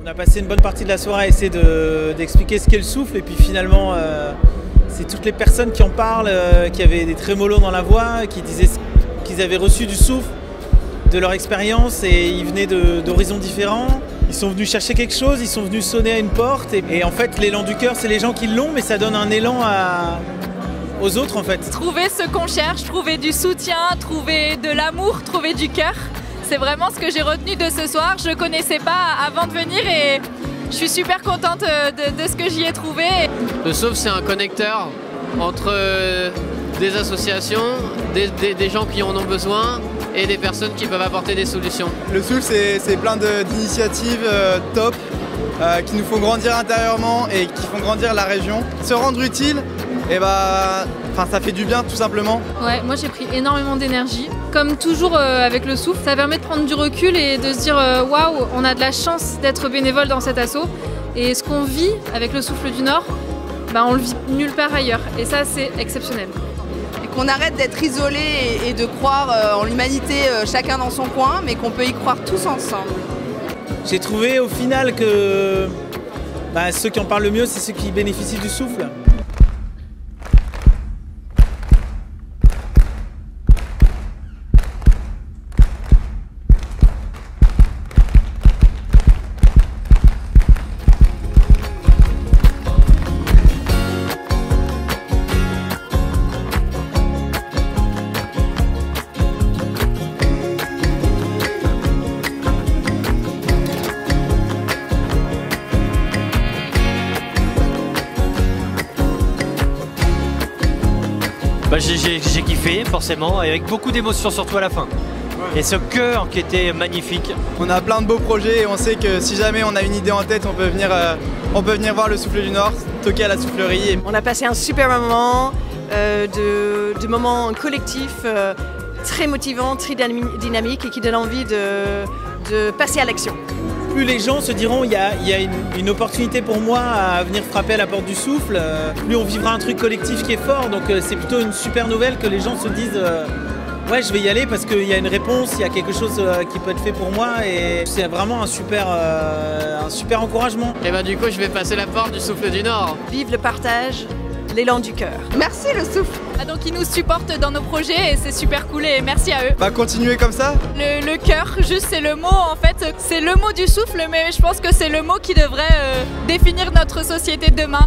On a passé une bonne partie de la soirée à essayer d'expliquer ce qu'est le souffle et puis finalement c'est toutes les personnes qui en parlent, qui avaient des trémolos dans la voix, qui disaient qu'ils avaient reçu du souffle de leur expérience et ils venaient d'horizons différents. Ils sont venus chercher quelque chose, ils sont venus sonner à une porte et en fait l'élan du cœur c'est les gens qui l'ont mais ça donne un élan aux autres en fait. Trouver ce qu'on cherche, trouver du soutien, trouver de l'amour, trouver du cœur. C'est vraiment ce que j'ai retenu de ce soir. Je ne connaissais pas avant de venir et je suis super contente de ce que j'y ai trouvé. Le souffle, c'est un connecteur entre des associations, des gens qui en ont besoin et des personnes qui peuvent apporter des solutions. Le souffle, c'est plein d'initiatives top qui nous font grandir intérieurement et qui font grandir la région. Se rendre utile, et ça fait du bien tout simplement. Ouais, moi j'ai pris énormément d'énergie. Comme toujours avec le souffle, ça permet de prendre du recul et de se dire waouh, on a de la chance d'être bénévole dans cet asso. Et ce qu'on vit avec le souffle du Nord, on le vit nulle part ailleurs. Et ça c'est exceptionnel. Et qu'on arrête d'être isolé et de croire en l'humanité chacun dans son coin, mais qu'on peut y croire tous ensemble. J'ai trouvé au final que ceux qui en parlent le mieux, c'est ceux qui bénéficient du souffle. J'ai kiffé forcément, avec beaucoup d'émotions surtout à la fin. Et ce cœur qui était magnifique. On a plein de beaux projets et on sait que si jamais on a une idée en tête, on peut venir voir le Souffle du Nord, toquer à la soufflerie. On a passé un super moment, de moments collectifs très motivants, très dynamiques et qui donnent envie de passer à l'action. Plus les gens se diront il y a une opportunité pour moi à venir frapper à la porte du souffle, plus on vivra un truc collectif qui est fort, donc c'est plutôt une super nouvelle que les gens se disent ouais je vais y aller parce qu'il y a une réponse, il y a quelque chose qui peut être fait pour moi et c'est vraiment un super encouragement. Et du coup je vais passer la porte du Souffle du Nord. Vive le partage, l'élan du cœur. Merci le souffle. Donc ils nous supportent dans nos projets et c'est super cool et merci à eux. Continuez comme ça. Le cœur, juste c'est le mot en fait, c'est le mot du souffle mais je pense que c'est le mot qui devrait définir notre société de demain.